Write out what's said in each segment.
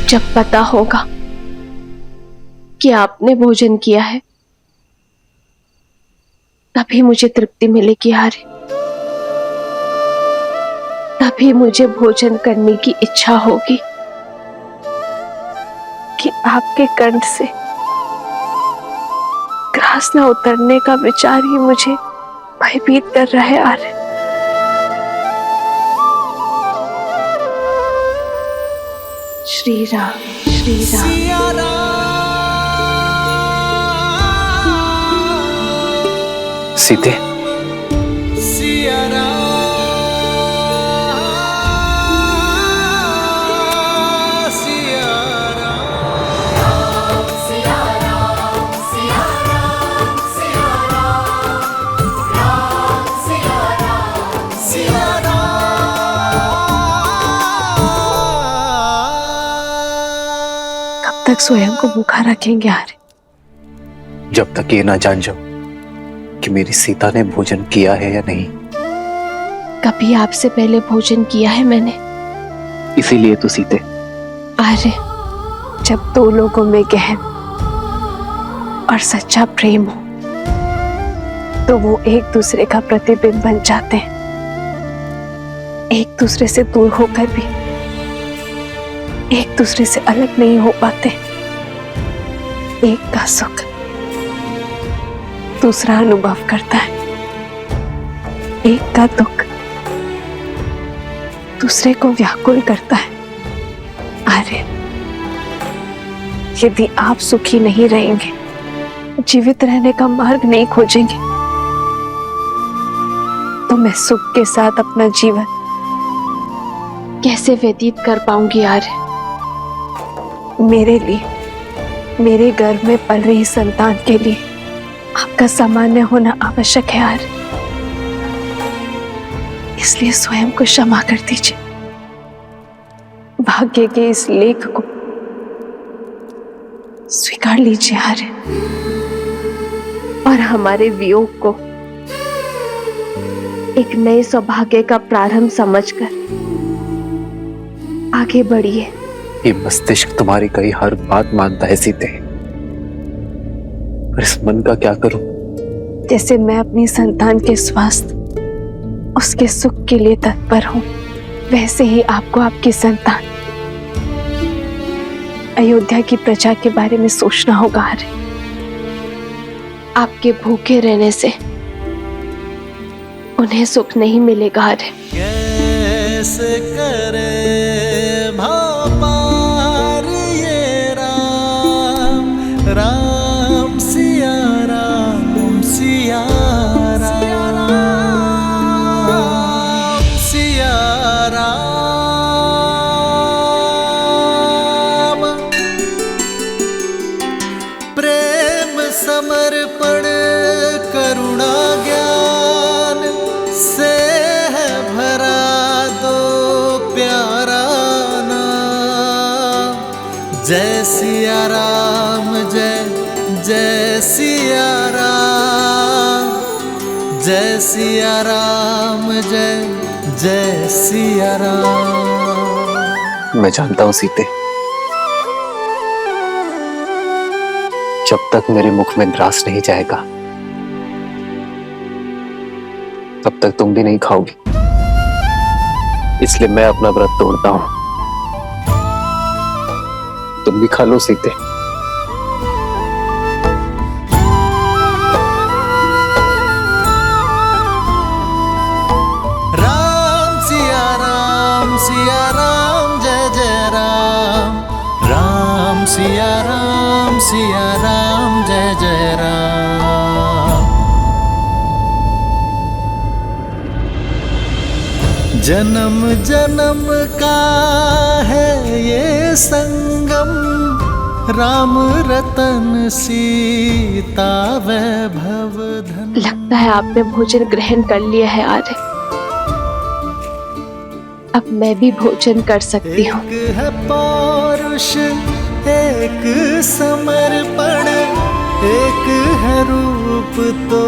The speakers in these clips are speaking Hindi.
जब पता होगा कि आपने भोजन किया है तभी मुझे तृप्ति मिलेगी आर्य। तभी मुझे भोजन करने की इच्छा होगी कि आपके कंठ से ग्रास न उतरने का विचार ही मुझे भयभीत कर रहा है आर्य। श्री राम श्री राम। सीते, कब तक स्वयं को भूखा रखेंगे आर्य? जब तक ये ना जान जाओ कि मेरी सीता ने भोजन किया है या नहीं। कभी आपसे पहले भोजन किया है मैंने? इसीलिए तो सीते। आर्य, जब दो लोगों में गहन और सच्चा प्रेम हो तो वो एक दूसरे का प्रतिबिंब बन जाते हैं। एक दूसरे से दूर होकर भी एक दूसरे से अलग नहीं हो पाते। एक का सुख दूसरा अनुभव करता है, एक का दुख दूसरे को व्याकुल करता है। आर्य, यदि आप सुखी नहीं रहेंगे, जीवित रहने का मार्ग नहीं खोजेंगे, तो मैं सुख के साथ अपना जीवन कैसे व्यतीत कर पाऊंगी आर्य? मेरे लिए, मेरे गर्भ में पल रही संतान के लिए आपका सामान्य होना आवश्यक है आर्य। इसलिए स्वयं को क्षमा कर दीजिए। भाग्य के इस लेख को स्वीकार लीजिए आर्य, और हमारे वियोग को एक नए सौभाग्य का प्रारंभ समझकर आगे बढ़िए। ये मस्तिष्क तुम्हारी कही हर बात मानता है सीते, पर इस मन का क्या करूं? जैसे मैं अपनी संतान के स्वास्थ्य, उसके सुख के लिए तत्पर हूं, वैसे ही आपको आपकी संतान अयोध्या की प्रजा के बारे में सोचना होगा आर्य। आपके भूखे रहने से उन्हें सुख नहीं मिलेगा आर्य। कैसे करे भापार ये राम, राम सिया राम, सिया राम, सिया राम। प्रेम समर्पण करुणा ज्ञान से है भरा दो प्यारा नाम। जय सिया राम, जय जय सिया राम, जय सिया राम, जय जय सिया राम। मैं जानता हूं सीते, जब तक मेरे मुख में ग्रास नहीं जाएगा तब तक तुम भी नहीं खाओगी। इसलिए मैं अपना व्रत तोड़ता हूं। तुम भी खा लो सीते। राम सिया राम, जय जय राम, राम सिया राम, जय जय राम। जन्म जन्म का है ये संगम, राम रतन सीता वैभव धन। लगता है आपने भोजन ग्रहण कर लिया है आर्य। अब मैं भी भोजन कर सकती हूँ। एक है पौरुष, एक समर्पण, एक है रूप तो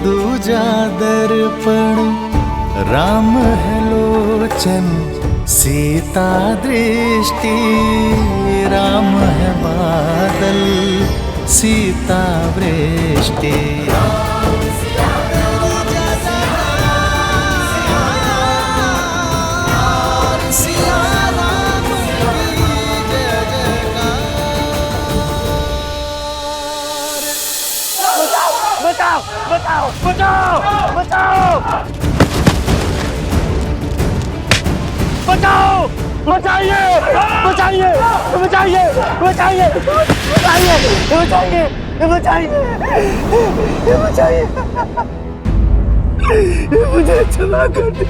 दूजा दर्पण। राम है लोचन सीता दृष्टि राम है बादल, सीता वृष्टि। बचाओ बचाओ बचाओ बचाओ बचाओ, बचाइए बचाइए बचाइए बचाइए बचाइए बचाइए बचाइए बचाइए, मुझे क्षमा कर दे,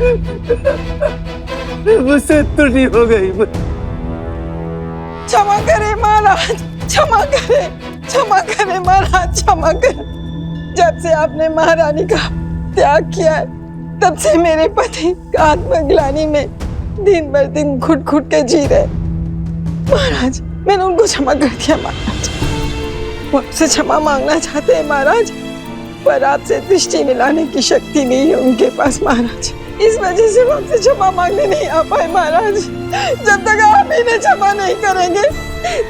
मुझसे त्रुटि हो गई। क्षमा करे महाराज, क्षमा करे महाराज, क्षमा करे। जब से आपने महारानी का त्याग किया है, तब से मेरे पति आत्मग्लानि में दिन भर दिन घुट घुट के जी रहे। महाराज, मैंने उनको क्षमा कर दिया महाराज, वो आपसे क्षमा मांगना चाहते हैं महाराज, पर आपसे दृष्टि मिलाने की शक्ति नहीं है उनके पास महाराज, इस वजह से वो आपसे क्षमा मांगने नहीं आ पाए महाराज। जब तक आप इन्हें क्षमा नहीं करेंगे,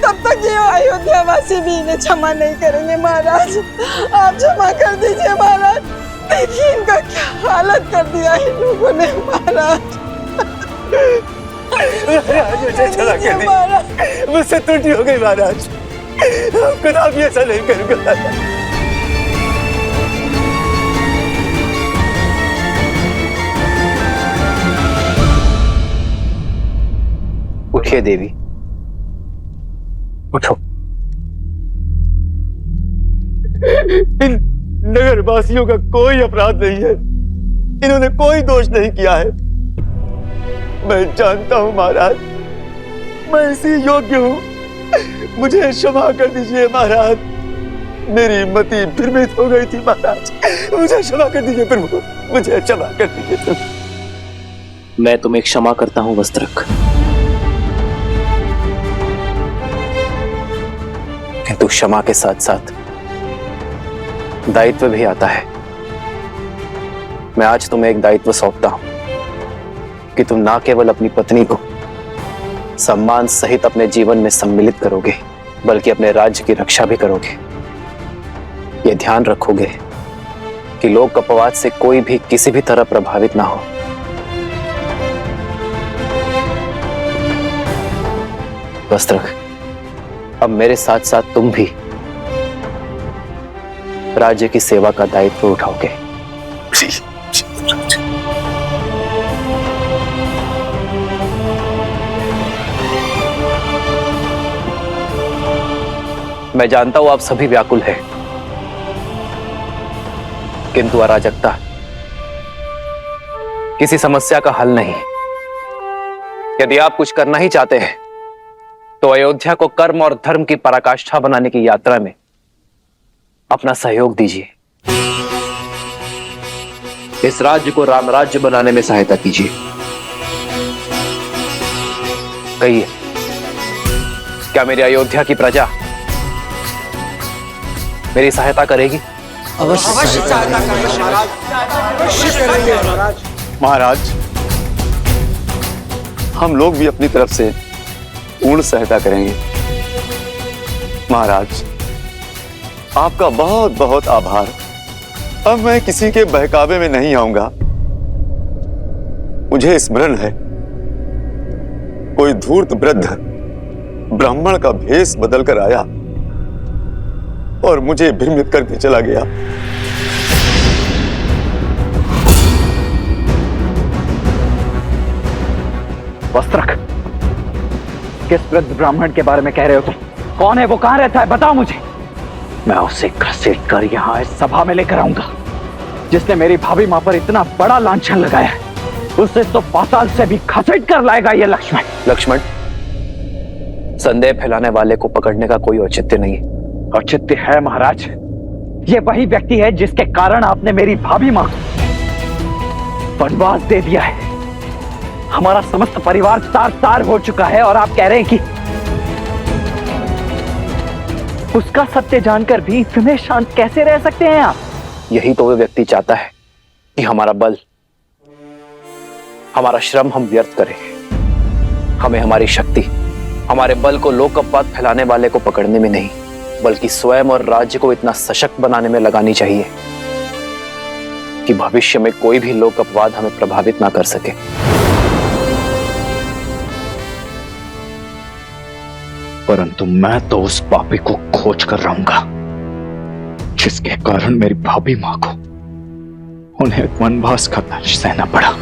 तब तक ये अयोध्या वासी भी इन्हें क्षमा नहीं करेंगे महाराज। आप क्षमा कर दीजिए महाराज, देखिए इनका क्या हालत कर दिया इन लोगों ने महाराज। मुझे क्षमा कर दीजिए, मुझसे त्रुटि हो गई महाराज, कदा भी ऐसा नहीं करूंगा। उठिए देवी, उठो। इन नगर वासियों का कोई अपराध नहीं है, इन्होंने कोई दोष नहीं किया है। मैं जानता हूं महाराज, मैं इसी योग्य हूं, मुझे क्षमा कर दीजिए महाराज, मेरी मति भ्रमित हो गई थी महाराज, मुझे क्षमा कर दीजिए प्रभु, मुझे क्षमा कर दीजिए। मैं तुम्हें क्षमा करता हूं वस्त्रक, किंतु क्षमा के साथ साथ दायित्व भी आता है। मैं आज तुम्हें एक दायित्व सौंपता हूं कि तुम ना केवल अपनी पत्नी को सम्मान सहित अपने जीवन में सम्मिलित करोगे, बल्कि अपने राज्य की रक्षा भी करोगे। यह ध्यान रखोगे कि लोक अपवाद से कोई भी किसी भी तरह प्रभावित ना हो। वस्त्रक, अब मेरे साथ साथ तुम भी राज्य की सेवा का दायित्व उठाओगे। मैं जानता हूं आप सभी व्याकुल हैं, किंतु अराजकता किसी समस्या का हल नहीं। यदि आप कुछ करना ही चाहते हैं तो अयोध्या को कर्म और धर्म की पराकाष्ठा बनाने की यात्रा में अपना सहयोग दीजिए। इस राज्य को राम राज्य बनाने में सहायता कीजिए। कहिए, क्या मेरी अयोध्या की प्रजा मेरी सहायता करेगी? अवश्य सहायता करेंगे महाराज। महाराज, हम लोग भी अपनी तरफ से पूर्ण सहायता करेंगे। महाराज, आपका बहुत बहुत आभार। अब मैं किसी के बहकावे में नहीं आऊंगा। मुझे स्मरण है, कोई धूर्त वृद्ध ब्राह्मण का भेष बदलकर आया और मुझे भ्रमित करके चला गया। वस्त्रक, किस वृद्ध ब्राह्मण के बारे में कह रहे हो तुम? कौन है वो, कहां रहता है, बताओ मुझे। मैं उसे घसीट कर यहाँ इस सभा में लेकर आऊंगा। जिसने मेरी भाभी मां पर इतना बड़ा लांछन लगाया है, उसे तो पाताल से भी घसीट कर लाएगा ये लक्ष्मण। लक्ष्मण, संदेह फैलाने वाले को पकड़ने का कोई औचित्य नहीं है। औचित्य है महाराज। ये वही व्यक्ति है जिसके कारण आपने मेरी भाभी मां को वनवास दे दिया है। हमारा समस्त परिवार तार-तार हो चुका है और आप कह रहे हैं कि उसका सत्य जानकर भी इतने शांत कैसे रह सकते हैं आप? यही तो वो व्यक्ति चाहता है कि हमारा बल, हमारा श्रम हम व्यर्थ करें। हमें हमारी शक्ति, हमारे बल को लोकअपवाद फैलाने वाले को पकड़ने में नहीं, बल्कि स्वयं और राज्य को इतना सशक्त बनाने में लगानी चाहिए कि भविष्य में कोई भी लोकअपवाद हमें प्रभावित ना कर सके। परंतु मैं तो उस पापी को खोज कर रहूंगा जिसके कारण मेरी भाभी मां को उन्हें वनवास का दंड सहना पड़ा।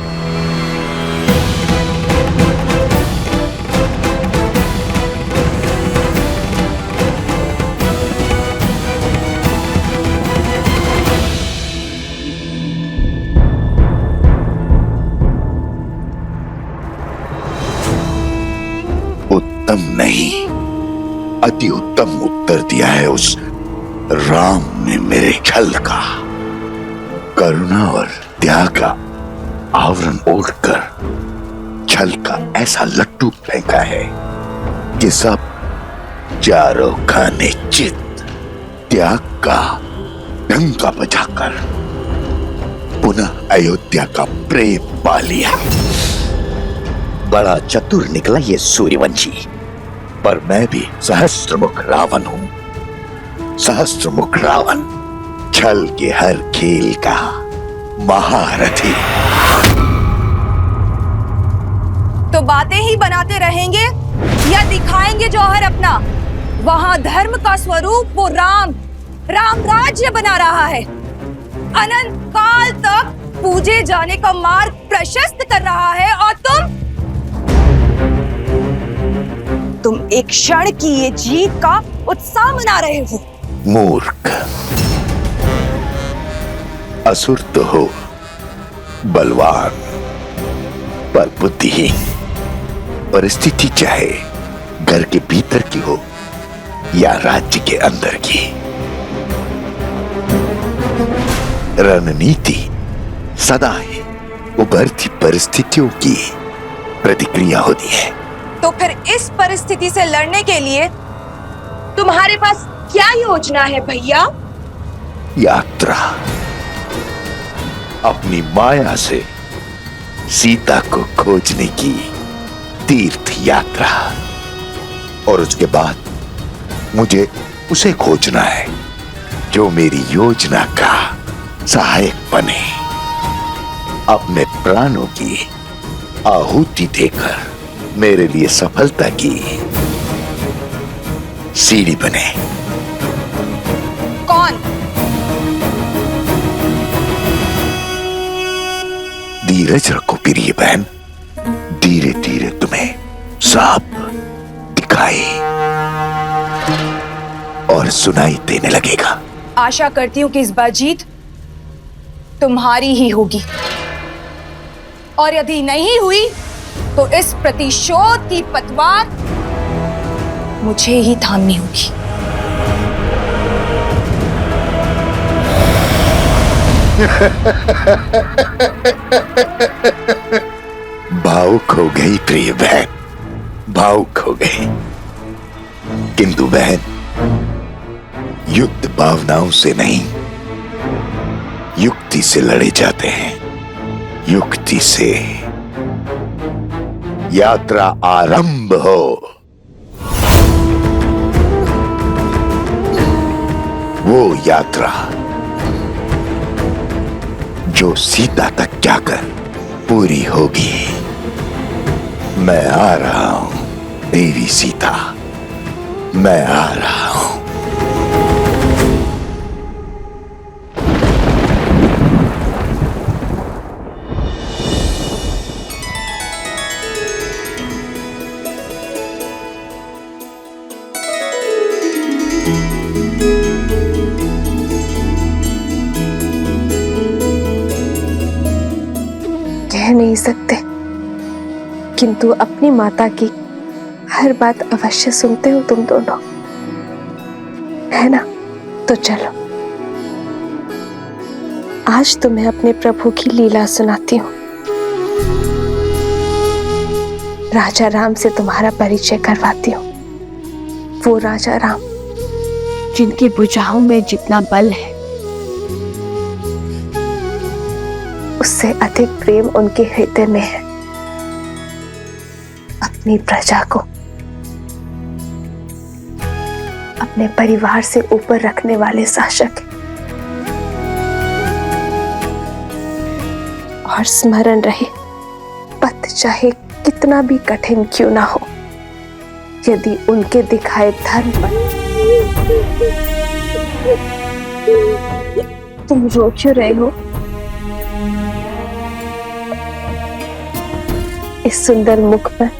उत्तम नहीं, अति उत्तम उत्तर दिया है उस राम ने मेरे छल का। करुणा और त्याग का आवरण ओढ़कर छल का ऐसा लट्टू फेंका है कि सब चारों खाने चित त्याग का डंका बजाकर पुनः अयोध्या का प्रेम पा लिया। बड़ा चतुर निकला ये सूर्यवंशी, पर मैं भी सहस्त्रमुख रावण हूं। सहस्त्रमुख रावण, छल के हर खेल का महारथी। तो बातें ही बनाते रहेंगे या दिखाएंगे जौहर अपना? वहां धर्म का स्वरूप वो राम राज्य बना रहा है, अनंत काल तक पूजे जाने का मार्ग प्रशस्त कर रहा है, और तुम एक क्षण की ये जीत का उत्साह मना रहे हो। मूर्ख, असुर तो हो, बलवान पर बुद्धिहीन। परिस्थिति चाहे घर के भीतर की हो या राज्य के अंदर की, रणनीति सदा ही उभरती परिस्थितियों की प्रतिक्रिया होती है। तो फिर इस परिस्थिति से लड़ने के लिए तुम्हारे पास क्या योजना है भैया? यात्रा, अपनी माया से सीता को खोजने की तीर्थ यात्रा, और उसके बाद मुझे उसे खोजना है जो मेरी योजना का सहायक बने, अपने प्राणों की आहुति देकर मेरे लिए सफलता की सीढ़ी बने। कौन? धीरज रखो प्रिय बहन, धीरे धीरे तुम्हें साफ दिखाई और सुनाई देने लगेगा। आशा करती हूँ कि इस बार जीत तुम्हारी ही होगी, और यदि नहीं हुई तो इस प्रतिशोध की पतवार मुझे ही थामनी होगी। भावुक हो गई प्रिय बहन, भावुक हो गई। किंतु बहन, युद्ध भावनाओं से नहीं, युक्ति से लड़े जाते हैं। युक्ति से यात्रा आरंभ हो। वो यात्रा जो सीता तक जाकर पूरी होगी। मैं आ रहा हूं देवी सीता, मैं आ रहा हूं। कह नहीं सकते, किंतु अपनी माता की हर बात अवश्य सुनते हो तुम दोनों, है ना? तो चलो, आज तुम्हें अपने प्रभु की लीला सुनाती हूँ। राजा राम से तुम्हारा परिचय करवाती हूँ। वो राजा राम जिनकी भुजाओं में जितना बल है, उससे अधिक प्रेम उनके हृदय में है। अब अपनी प्रजा को अपने परिवार से ऊपर रखने वाले शासक हैं। और स्मरण रहे, पथ चाहे कितना भी कठिन क्यों ना हो, यदि उनके दिखाए धर्म पर तुम रो क्यों रहे हो? इस सुंदर मुख पर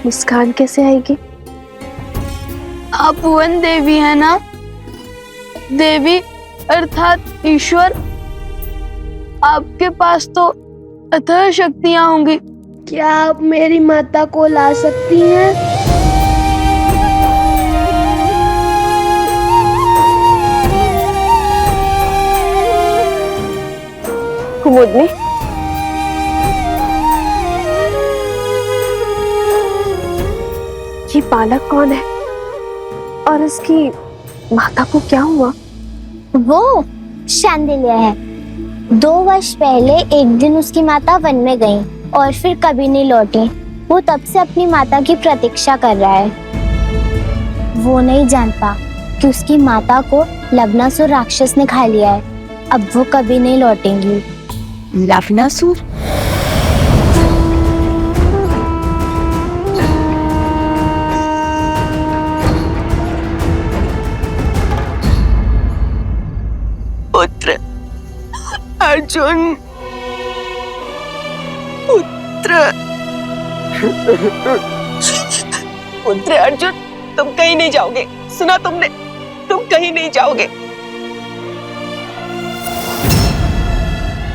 मुस्कान कैसे आएगी? आप भुवन देवी है ना? देवी अर्थात ईश्वर। आपके पास तो अथाह शक्तियां होंगी। क्या आप मेरी माता को ला सकती हैं? कुमुदनी, ये बालक कौन है और इसकी माता को क्या हुआ? वो शांडिल्य है। 2 वर्ष पहले एक दिन उसकी माता वन में गई और फिर कभी नहीं लौटी। वो तब से अपनी माता की प्रतीक्षा कर रहा है। वो नहीं जानता कि उसकी माता को लवणासुर राक्षस ने खा लिया है। अब वो कभी नहीं लौटेंगी। लवणासुर? पुत्र अर्जुन, पुत्र अर्जुन, तुम कहीं नहीं जाओगे। सुना तुमने? तुम कहीं नहीं जाओगे।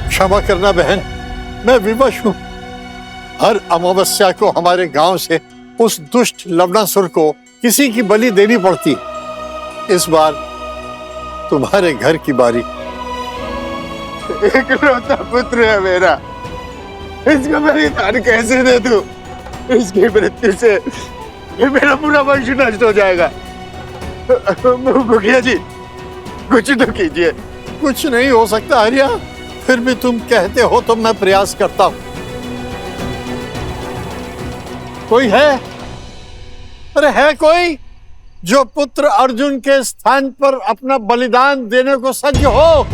क्षमा करना बहन, मैं विवश हूँ। हर अमावस्या को हमारे गांव से उस दुष्ट लवणासुर को किसी की बलि देनी पड़ती। इस बार तुम्हारे घर की बारी। इकलौता पुत्र है मेरा, इसका बलिदान कैसे दे दूं? इसकी मृत्यु से ये मेरा पूरा वंश नष्ट हो जाएगा। मुखिया जी, कुछ तो कीजिए। कुछ नहीं हो सकता आर्या, फिर भी तुम कहते हो तो मैं प्रयास करता हूँ। कोई है? अरे है कोई जो पुत्र अर्जुन के स्थान पर अपना बलिदान देने को सज्ज हो?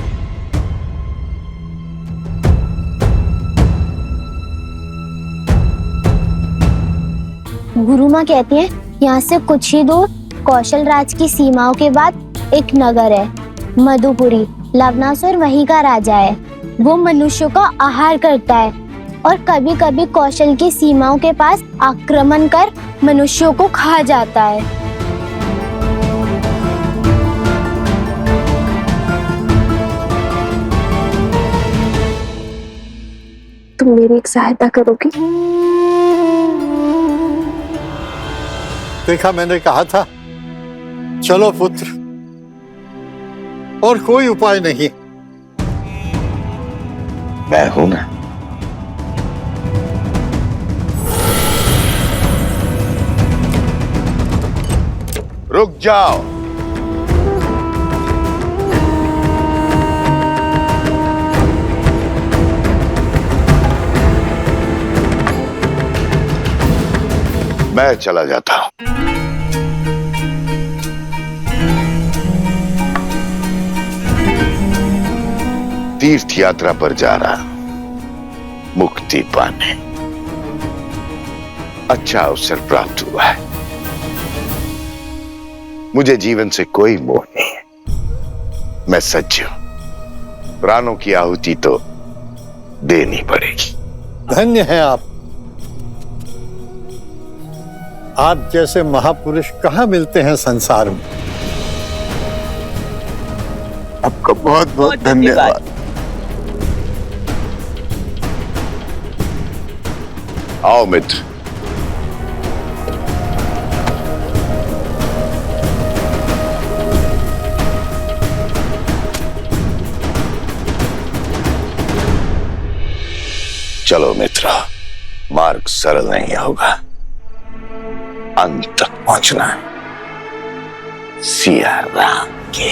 गुरु माँ कहती है यहाँ से कुछ ही दूर कौशल राज की सीमाओं के बाद एक नगर है, मधुपुरी। लवणासुर वहीं का राजा है। वो मनुष्यों का आहार करता है और कभी कभी कौशल की सीमाओं के पास आक्रमण कर मनुष्यों को खा जाता है। तुम मेरी एक सहायता करोगी? देखा, मैंने कहा था। चलो पुत्र, और कोई उपाय नहीं। मैं हूं ना। रुक जाओ। मैं चला जाता हूं। तीर्थ यात्रा पर जा रहा, मुक्ति पाने। अच्छा अवसर प्राप्त हुआ है। मुझे जीवन से कोई मोह नहीं है। मैं सच्च हूं। प्राणों की आहुति तो देनी पड़ेगी। धन्य हैं आप। आप जैसे महापुरुष कहाँ मिलते हैं संसार में। आपका बहुत बहुत धन्यवाद। आओ मित्र। चलो मित्र, मार्ग सरल नहीं होगा। अंत तक पहुंचना है सिया राम के।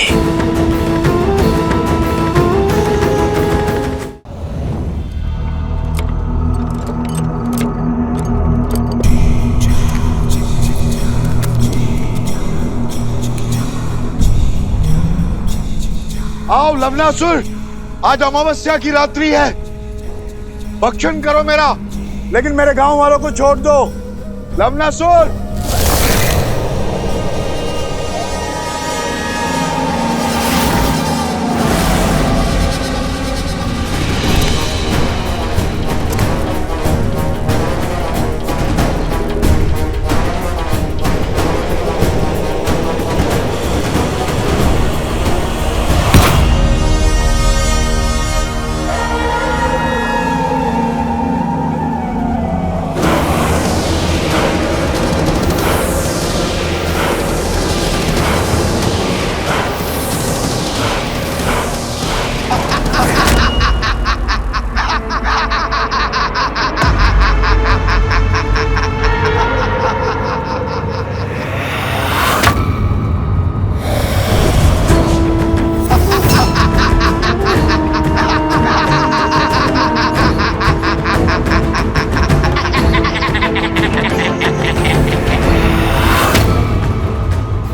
आओ लवनासुर, आज अमावस्या की रात्रि है, भक्षण करो मेरा, लेकिन मेरे गांव वालों को छोड़ दो। लवनासुर!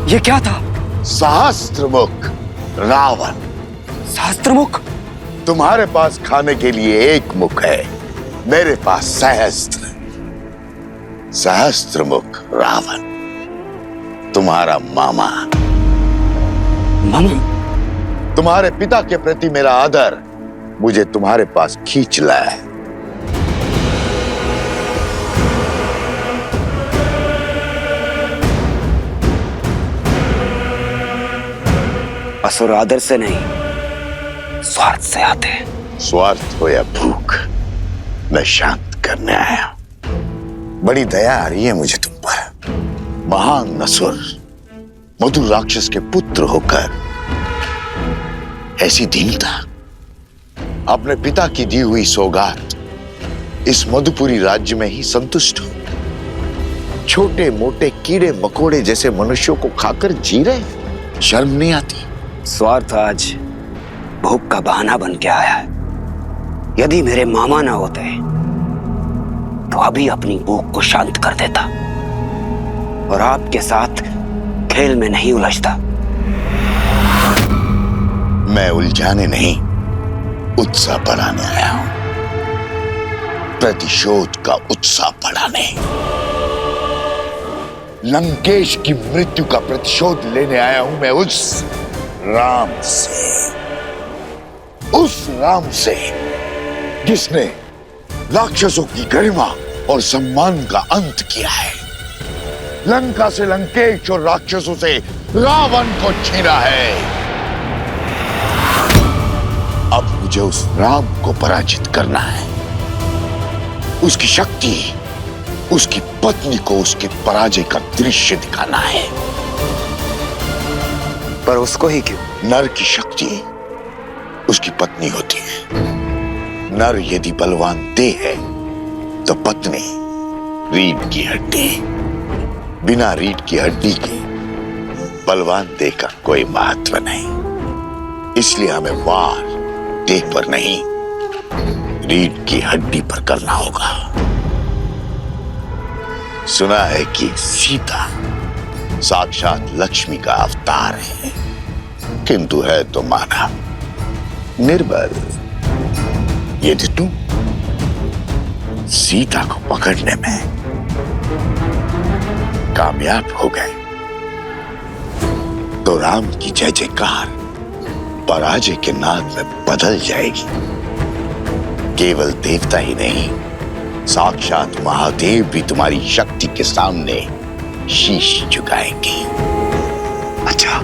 ये क्या था? सहस्त्रमुख रावण। सहस्त्रमुख? तुम्हारे पास खाने के लिए एक मुख है, मेरे पास सहस्त्र। सहस्त्रमुख रावण तुम्हारा मामा। मामा? तुम्हारे पिता के प्रति मेरा आदर मुझे तुम्हारे पास खींच लाया है। असुर आदर से नहीं, स्वार्थ से आते हैं। स्वार्थ हो या भूख, मैं शांत करने आया। बड़ी दया आ रही है मुझे तुम पर। महान असुर, मधुर राक्षस के पुत्र होकर ऐसी दीनता। अपने पिता की दी हुई सौगात इस मधुपुरी राज्य में ही संतुष्ट हो। छोटे मोटे कीड़े मकोड़े जैसे मनुष्यों को खाकर जी रहे, शर्म नहीं आती? स्वार्थ आज भूख का बहाना बन के आया है। यदि मेरे मामा ना होते तो अभी अपनी भूख को शांत कर देता और आपके साथ खेल में नहीं उलझता। मैं उलझाने नहीं, उत्साह बढ़ाने आया हूं। प्रतिशोध का उत्साह बढ़ाने। लंकेश की मृत्यु का प्रतिशोध लेने आया हूं मैं उस राम से, उस राम से जिसने राक्षसों की गरिमा और सम्मान का अंत किया है, लंका से लंकेश और राक्षसों से रावण को छीना है। अब मुझे उस राम को पराजित करना है। उसकी शक्ति, उसकी पत्नी को उसके पराजय का दृश्य दिखाना है। पर उसको ही क्यों? नर की शक्ति उसकी पत्नी होती है। नर यदि बलवान देह है तो पत्नी रीढ़ की हड्डी। बिना रीढ़ की हड्डी के बलवान देह का कोई महत्व नहीं। इसलिए हमें वार देह पर नहीं, रीढ़ की हड्डी पर करना होगा। सुना है कि सीता साक्षात लक्ष्मी का अवतार है, किंतु है तो मानव, निर्बल। यदि तुम सीता को पकड़ने में कामयाब हो गए तो राम की जय जयकार पराजय के नाद में बदल जाएगी। केवल देवता ही नहीं, साक्षात महादेव भी तुम्हारी शक्ति के सामने शीश झुकाएंगे। अच्छा,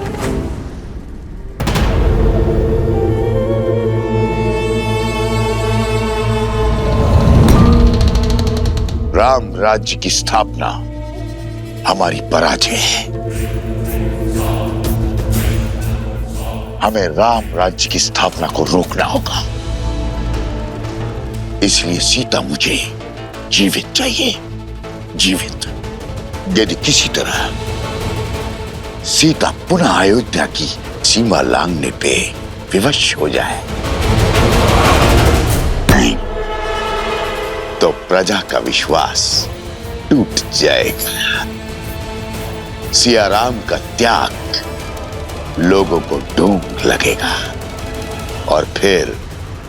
राम राज्य की स्थापना हमारी पराजय है। हमें राम राज्य की स्थापना को रोकना होगा। इसलिए सीता मुझे जीवित चाहिए, जीवित। यदि किसी तरह सीता पुनः अयोध्या की सीमा लांघने पे विवश हो जाए नहीं तो प्रजा का विश्वास टूट जाएगा। सिया राम का त्याग लोगों को ढोंग लगेगा। और फिर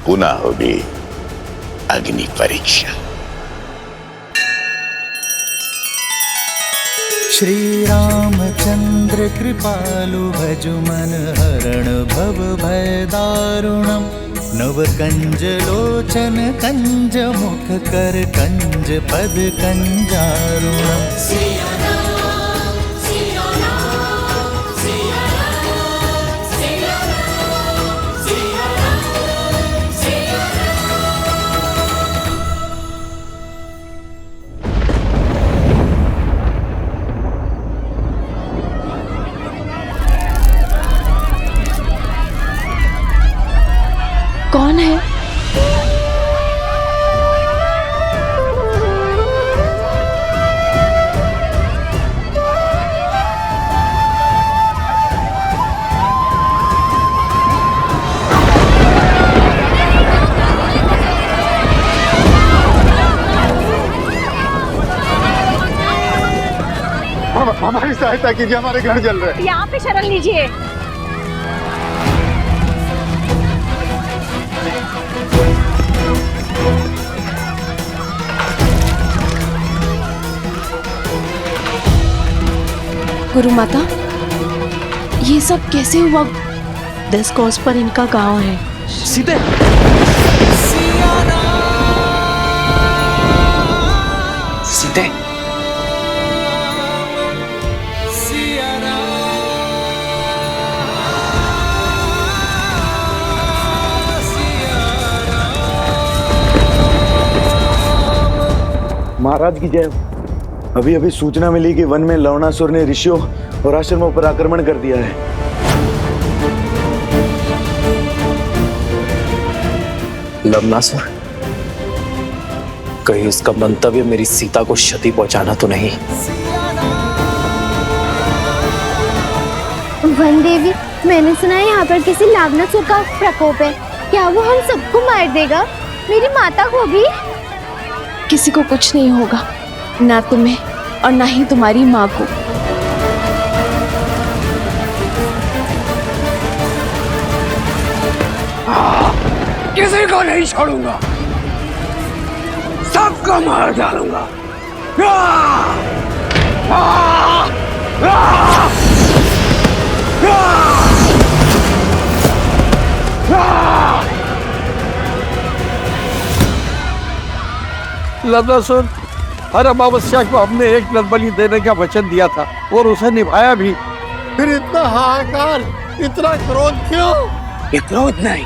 पुनः होगी अग्नि परीक्षा। श्री रामचंद्र कृपालु भजु मन हरण भव भय दारुणम। नव कंज लोचन कंज मुख कर कंज पद कंजारुणम। कौन है? हमारी सहायता कीजिए, हमारे घर जल रहे हैं। यहाँ पे शरण लीजिए। गुरु माता, ये सब कैसे हुआ? 10 कोस पर इनका गांव है। सीते सीते महाराज की जय। अभी अभी सूचना मिली कि वन में लवणासुर ने ऋषियों और आश्रमों पर आक्रमण कर दिया है। लवणासुर? कहीं उसका मंतव्य मेरी सीता को क्षति पहुंचाना तो नहीं? वन देवी, मैंने सुना है यहाँ पर किसी लवणासुर का प्रकोप है। क्या वो हम सबको मार देगा? मेरी माता को भी? किसी को कुछ नहीं होगा, ना तुम्हें और ना ही तुम्हारी माँ को। किसी को नहीं छोड़ूंगा, सबको मार डालूंगा। लवणासुर, हर अमावस्या को हमने एक नर बलि देने का वचन दिया था और उसे निभाया भी। फिर इतना हाहाकार, इतना क्रोध क्यों? ये क्रोध नहीं,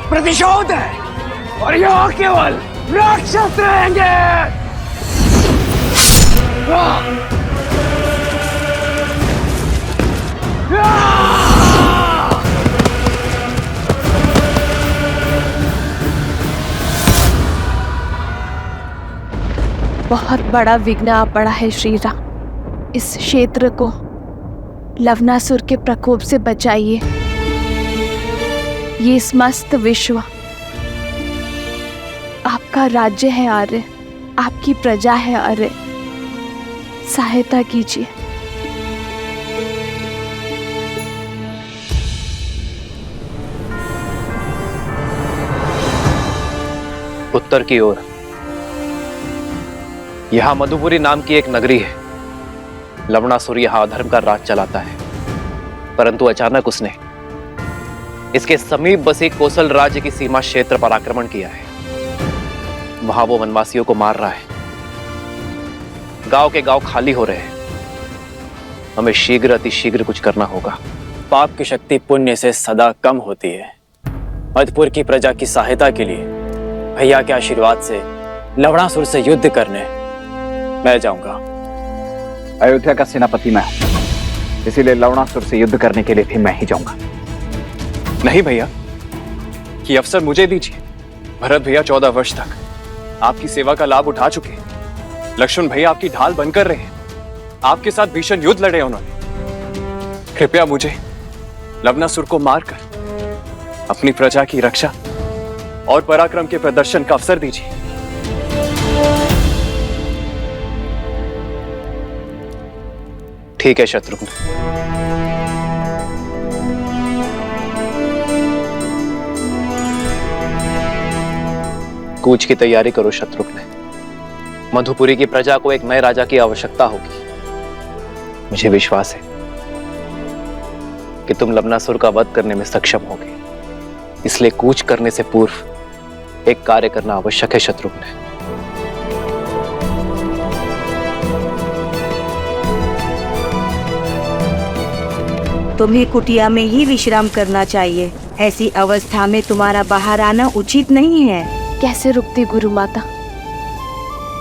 प्रतिशोध है। और यहाँ केवल राक्षस रहेंगे। बहुत बड़ा विघ्न आ पड़ा है श्री राम। इस क्षेत्र को लवणासुर के प्रकोप से बचाइए। ये समस्त विश्व आपका राज्य है आर्य, आपकी प्रजा है आर्य। सहायता कीजिए। उत्तर की ओर यहां मधुपुरी नाम की एक नगरी है। लवणासुर यहां अधर्म का राज चलाता है, परंतु अचानक उसने इसके समीप बसे कोसल राज्य की सीमा क्षेत्र पर आक्रमण किया है। वहां वो वनवासियों को मार रहा है। गांव के गांव खाली हो रहे हैं। हमें शीघ्र अतिशीघ्र कुछ करना होगा। पाप की शक्ति पुण्य से सदा कम होती है। मधुपुर की प्रजा की सहायता के लिए भैया के आशीर्वाद से लवणासुर से युद्ध करने मैं जाऊंगा। अयोध्या का सेनापति मैं हूं, इसीलिए लवणासुर से युद्ध करने के लिए भी मैं ही जाऊंगा। नहीं भैया, ये अवसर मुझे दीजिए। भरत भैया 14 वर्ष तक आपकी सेवा का लाभ उठा चुके हैं। लक्ष्मण भैया आपकी ढाल बनकर रहे हैं। आपके साथ भीषण युद्ध लड़े उन्होंने। कृपया मुझे लवणासुर को मारकर अपनी प्रजा की रक्षा और पराक्रम के प्रदर्शन का अवसर दीजिए। ठीक है शत्रुघ्न, कूच की तैयारी करो शत्रुघ्न। मधुपुरी की प्रजा को एक नए राजा की आवश्यकता होगी। मुझे विश्वास है कि तुम लवणासुर का वध करने में सक्षम होगे, इसलिए कूच करने से पूर्व एक कार्य करना आवश्यक है शत्रुघ्न। तुम्हें कुटिया में ही विश्राम करना चाहिए। ऐसी अवस्था में तुम्हारा बाहर आना उचित नहीं है। कैसे रुकती गुरु माता?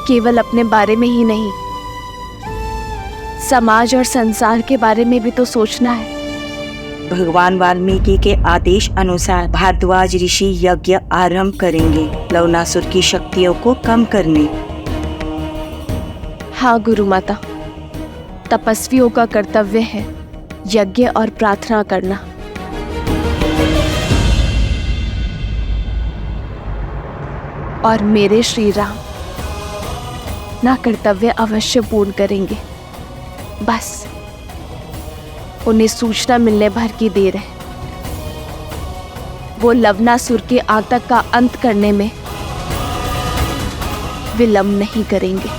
केवल अपने बारे में ही नहीं, समाज और संसार के बारे में भी तो सोचना है। भगवान वाल्मीकि के आदेश अनुसार भारद्वाज ऋषि यज्ञ आरंभ करेंगे लवणासुर की शक्तियों को कम करने। हाँ गुरु माता, तपस्वियों का कर्तव्य है यज्ञ और प्रार्थना करना। और मेरे श्री राम ना कर्तव्य अवश्य पूर्ण करेंगे। बस उन्हें सूचना मिलने भर की देर है। वो लवणासुर के आतंक का अंत करने में विलंब नहीं करेंगे।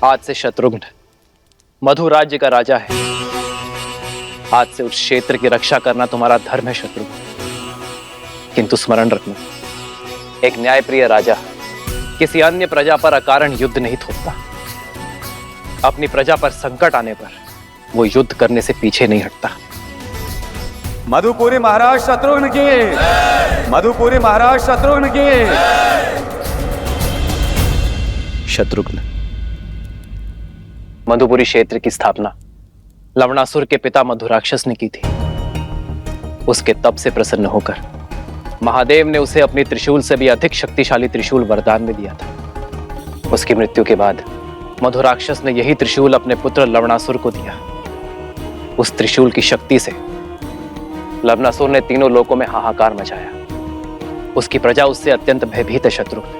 आज से शत्रुघ्न मधु राज्य का राजा है। आज से उस क्षेत्र की रक्षा करना तुम्हारा धर्म है शत्रुघ्न। किंतु स्मरण रखना, एक न्यायप्रिय राजा किसी अन्य प्रजा पर अकारण युद्ध नहीं थोपता। अपनी प्रजा पर संकट आने पर वो युद्ध करने से पीछे नहीं हटता। मधुपुरी महाराज शत्रुघ्न की, मधुपुरी महाराज शत्रुघ्न की। शत्रुघ्न, मधुपुरी क्षेत्र की स्थापना लवणासुर के पिता मधुराक्षस ने की थी। उसके तप से प्रसन्न होकर महादेव ने उसे अपनी त्रिशूल से भी अधिक शक्तिशाली त्रिशूल वरदान में दिया था। उसकी मृत्यु के बाद मधुराक्षस ने यही त्रिशूल अपने पुत्र लवणासुर को दिया। उस त्रिशूल की शक्ति से लवणासुर ने तीनों लोकों में हाहाकार मचाया। उसकी प्रजा उससे अत्यंत भयभीत है शत्रुघ्न।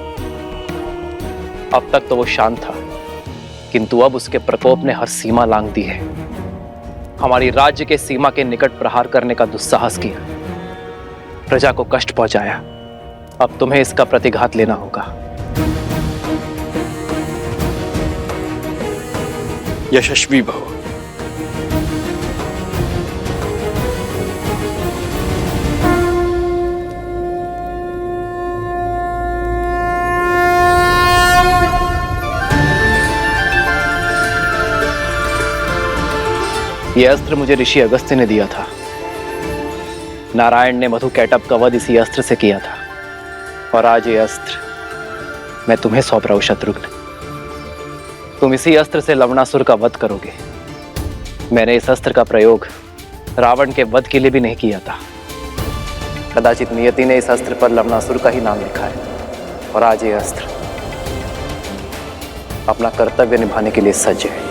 अब तक तो वो शांत था, किंतु अब उसके प्रकोप ने हर सीमा लांघ दी है। हमारी राज्य के सीमा के निकट प्रहार करने का दुस्साहस किया, प्रजा को कष्ट पहुंचाया। अब तुम्हें इसका प्रतिघात लेना होगा। यशस्वी भव। यह अस्त्र मुझे ऋषि अगस्त्य ने दिया था। नारायण ने मधु कैटभ का वध इसी अस्त्र से किया था, और आज ये अस्त्र मैं तुम्हें सौंप रहा हूं शत्रुघ्न। तुम इसी अस्त्र से लवणासुर का वध करोगे। मैंने इस अस्त्र का प्रयोग रावण के वध के लिए भी नहीं किया था। कदाचित नियति ने इस अस्त्र पर लवणासुर का ही नाम लिखा है, और आज ये अस्त्र अपना कर्तव्य निभाने के लिए सज्ज है।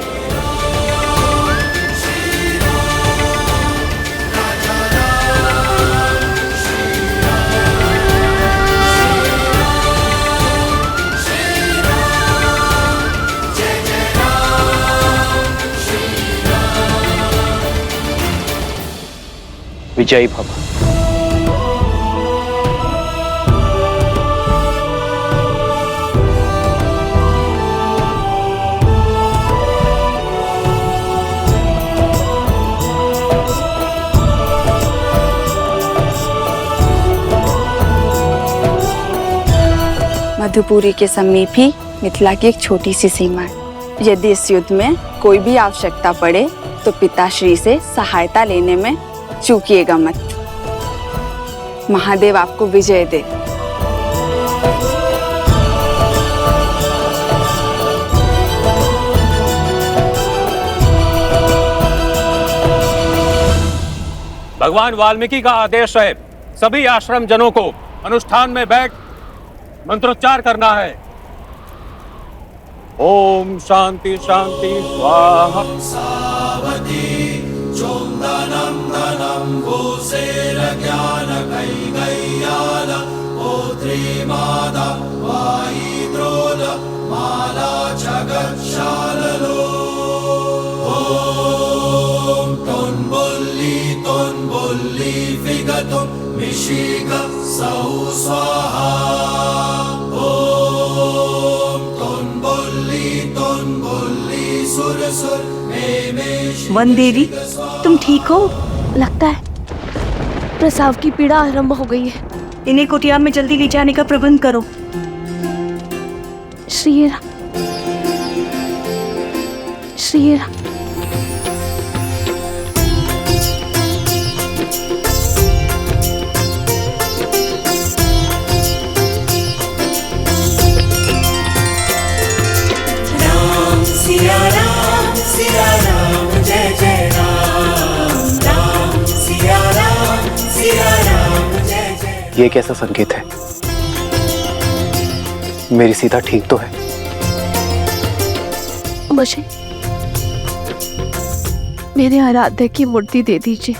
विजयी भव। मधुपुरी के समीप ही मिथिला की एक छोटी सी सीमा है। यदि इस युद्ध में कोई भी आवश्यकता पड़े तो पिताश्री से सहायता लेने में चूकिएगा मत। महादेव आपको विजय दे। भगवान वाल्मीकि का आदेश है, सभी आश्रम जनों को अनुष्ठान में बैठ मंत्रोच्चार करना है। ओम शांति शांति स्वाहा। वन देवी, तुम ठीक हो? लगता है प्रसव की पीड़ा आरंभ हो गई है। इन्हें कुटिया में जल्दी ले जाने का प्रबंध करो। श्री राम, श्री राम। सिया राम जय जय राम, राम सिया राम जय जय। ये कैसा संकेत है? मेरी सीता ठीक तो है? मुझे मेरे आराध्य की मूर्ति दे दीजिए।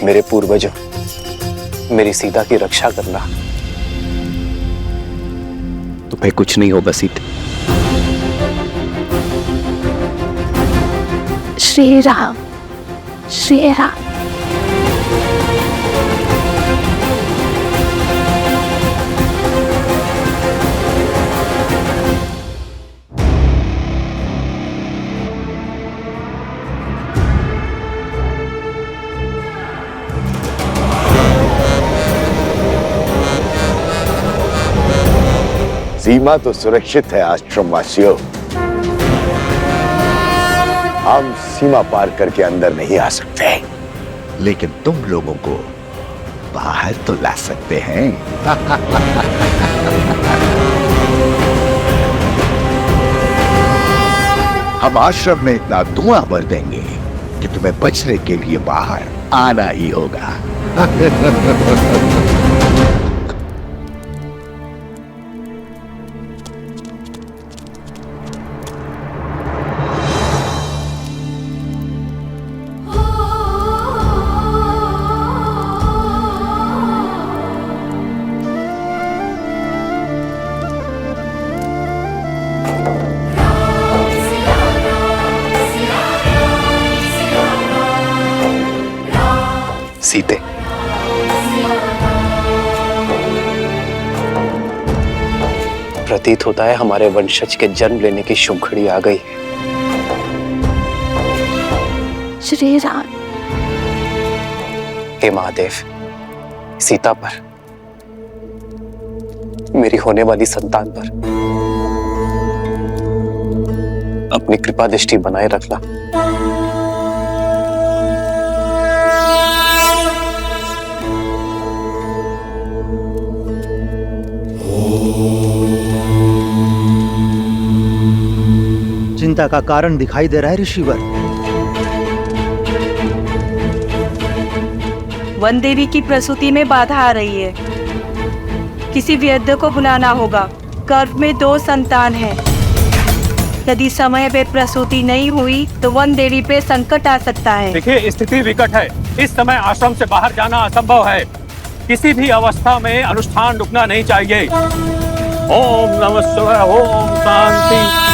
मेरे पूर्वजों, मेरी सीता की रक्षा करना। तुम्हें कुछ नहीं होगा सीता। श्री राम, श्री राम। सीमा तो सुरक्षित है आश्रमवासियों। हम सीमा पार करके अंदर नहीं आ सकते, लेकिन तुम लोगों को बाहर तो ला सकते हैं। हम आश्रम में इतना धुआं भर देंगे कि तुम्हें बचने के लिए बाहर आना ही होगा। सीते, प्रतीत होता है हमारे वंशज के जन्म लेने की शुभ घड़ी आ गई है। श्री राम। हे महादेव, सीता पर, मेरी होने वाली संतान पर अपनी कृपा दृष्टि बनाए रखना। चिंता का कारण दिखाई दे रहा है ऋषिवर। वन देवी की प्रसूति में बाधा आ रही है। किसी वैद्य को बुलाना होगा। गर्भ में 2 संतान हैं। यदि समय पे प्रसूति नहीं हुई तो वन देवी पे संकट आ सकता है। देखिए, स्थिति विकट है। इस समय आश्रम से बाहर जाना असंभव है। किसी भी अवस्था में अनुष्ठान रुकना नहीं चाहिए। ओम नमः शिवाय, ओम शांति।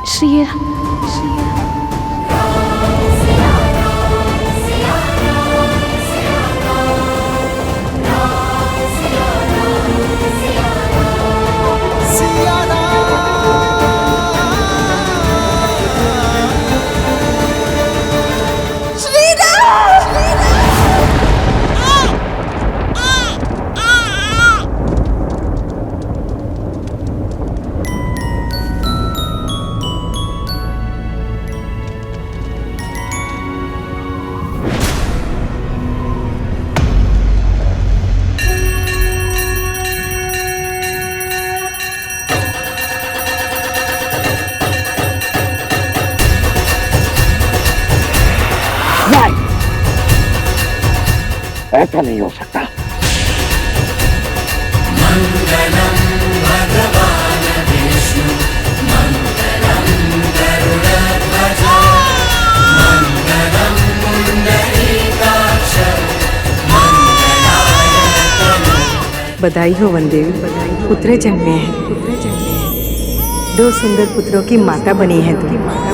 श्री राम, श्री राम। ऐसा नहीं हो सकता। मंगलम भगवान विष्णु मंगलम गरुड़ध्वज मंगलम पुंडरीकाक्ष बधाई हो वनदेवी, पुत्र जन्मे हैं। 2 सुंदर पुत्रों की माता बनी है तुम।